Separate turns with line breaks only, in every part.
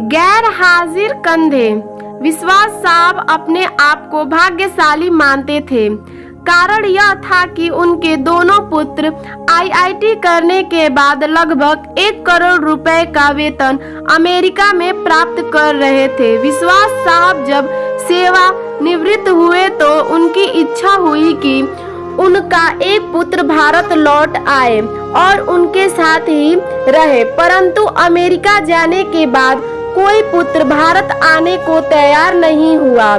गैर हाजिर कंधे। विश्वास साहब अपने आप को भाग्यशाली मानते थे। कारण यह था कि उनके दोनों पुत्र आईआईटी करने के बाद लगभग 1 करोड़ रुपए का वेतन अमेरिका में प्राप्त कर रहे थे। विश्वास साहब जब सेवा निवृत्त हुए तो उनकी इच्छा हुई कि उनका एक पुत्र भारत लौट आए और उनके साथ ही रहे, परंतु अमेरिका जाने के बाद कोई पुत्र भारत आने को तैयार नहीं हुआ।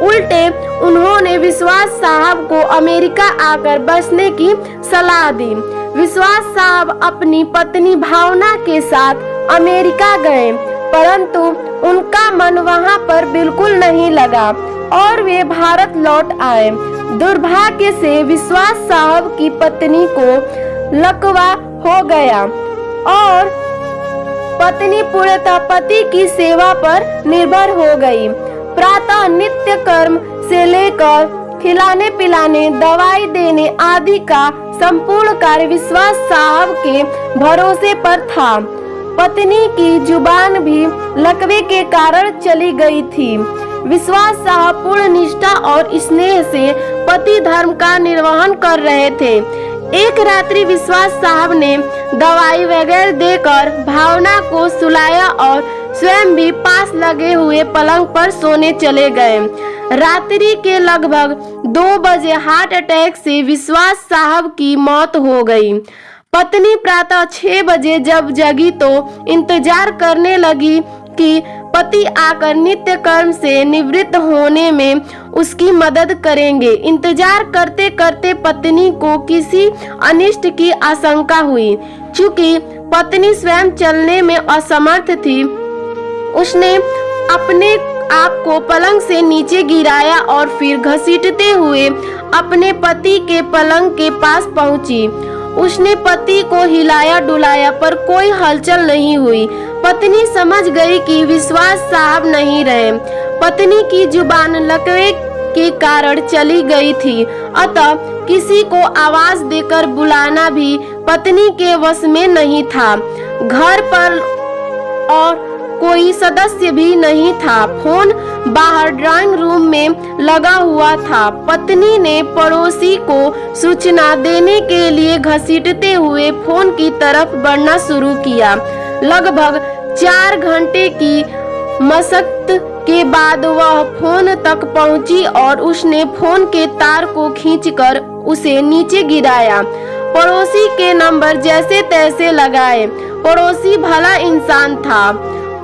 उल्टे उन्होंने विश्वास साहब को अमेरिका आकर बसने की सलाह दी। विश्वास साहब अपनी पत्नी भावना के साथ अमेरिका गए, परंतु उनका मन वहां पर बिल्कुल नहीं लगा और वे भारत लौट आए। दुर्भाग्य से विश्वास साहब की पत्नी को लकवा हो गया और पत्नी पूर्णतः पति की सेवा पर निर्भर हो गई। प्रातः नित्य कर्म से लेकर खिलाने पिलाने, दवाई देने आदि का संपूर्ण कार्य विश्वास साहब के भरोसे पर था। पत्नी की जुबान भी लकवे के कारण चली गई थी। विश्वास साहब पूर्ण निष्ठा और स्नेह से पति धर्म का निर्वहन कर रहे थे। एक रात्रि विश्वास साहब ने दवाई वगैरह देकर भावना को सुलाया और स्वयं भी पास लगे हुए पलंग पर सोने चले गए। रात्रि के लगभग 2 बजे हार्ट अटैक से विश्वास साहब की मौत हो गई। पत्नी प्रातः 6 बजे जब जगी तो इंतजार करने लगी कि पति आकर नित्य कर्म से निवृत्त होने में उसकी मदद करेंगे। इंतजार करते करते पत्नी को किसी अनिष्ट की आशंका हुई। चूंकि पत्नी स्वयं चलने में असमर्थ थी, उसने अपने आप को पलंग से नीचे गिराया और फिर घसीटते हुए अपने पति के पलंग के पास पहुंची। उसने पति को हिलाया डुलाया पर कोई हलचल नहीं हुई। पत्नी समझ गई कि विश्वास साहब नहीं रहे। पत्नी की जुबान लकवे के कारण चली गई थी, अतः किसी को आवाज देकर बुलाना भी पत्नी के वश में नहीं था। घर पर और कोई सदस्य भी नहीं था। फोन बाहर ड्राइंग रूम में लगा हुआ था। पत्नी ने पड़ोसी को सूचना देने के लिए घसीटते हुए फोन की तरफ बढ़ना शुरू किया। लगभग 4 घंटे की मशक्कत के बाद वह फोन तक पहुंची और उसने फोन के तार को खींचकर उसे नीचे गिराया। पड़ोसी के नंबर जैसे तैसे लगाए। पड़ोसी भला इंसान था।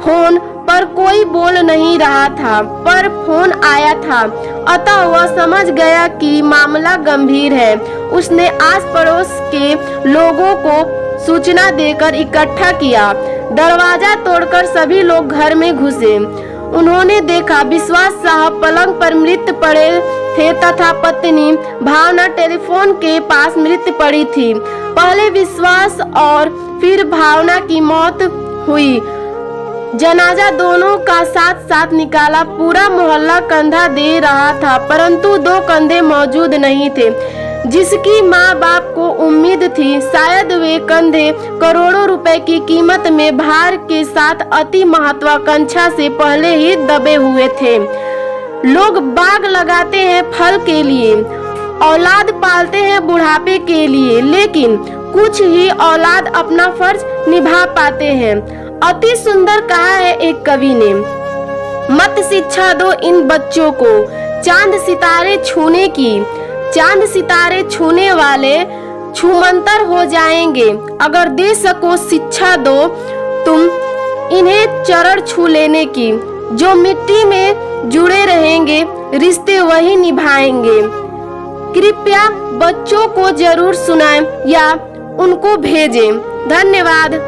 फोन पर कोई बोल नहीं रहा था, पर फोन आया था, अतः वह समझ गया कि मामला गंभीर है। उसने आस पड़ोस के लोगों को सूचना देकर इकट्ठा किया। दरवाजा तोड़कर सभी लोग घर में घुसे। उन्होंने देखा विश्वास साहब पलंग पर मृत पड़े थे तथा पत्नी भावना टेलीफोन के पास मृत पड़ी थी। पहले विश्वास और फिर भावना की मौत हुई। जनाजा दोनों का साथ साथ निकाला। पूरा मोहल्ला कंधा दे रहा था, परंतु 2 कंधे मौजूद नहीं थे जिसकी माँ बाप को उम्मीद थी। शायद वे कंधे करोड़ों रुपए की कीमत में भार के साथ अति महत्वाकांक्षा से पहले ही दबे हुए थे। लोग बाग लगाते हैं फल के लिए, औलाद पालते हैं बुढ़ापे के लिए, लेकिन कुछ ही औलाद अपना फर्ज निभा पाते हैं। अति सुंदर कहा है एक कवि ने, मत शिक्षा दो इन बच्चों को चांद सितारे छूने की। चांद सितारे छूने वाले छूमंतर हो जाएंगे। अगर दे सको शिक्षा दो तुम इन्हें चरण छू लेने की। जो मिट्टी में जुड़े रहेंगे रिश्ते वही निभाएंगे। कृपया बच्चों को जरूर सुनाएं या उनको भेजें। धन्यवाद।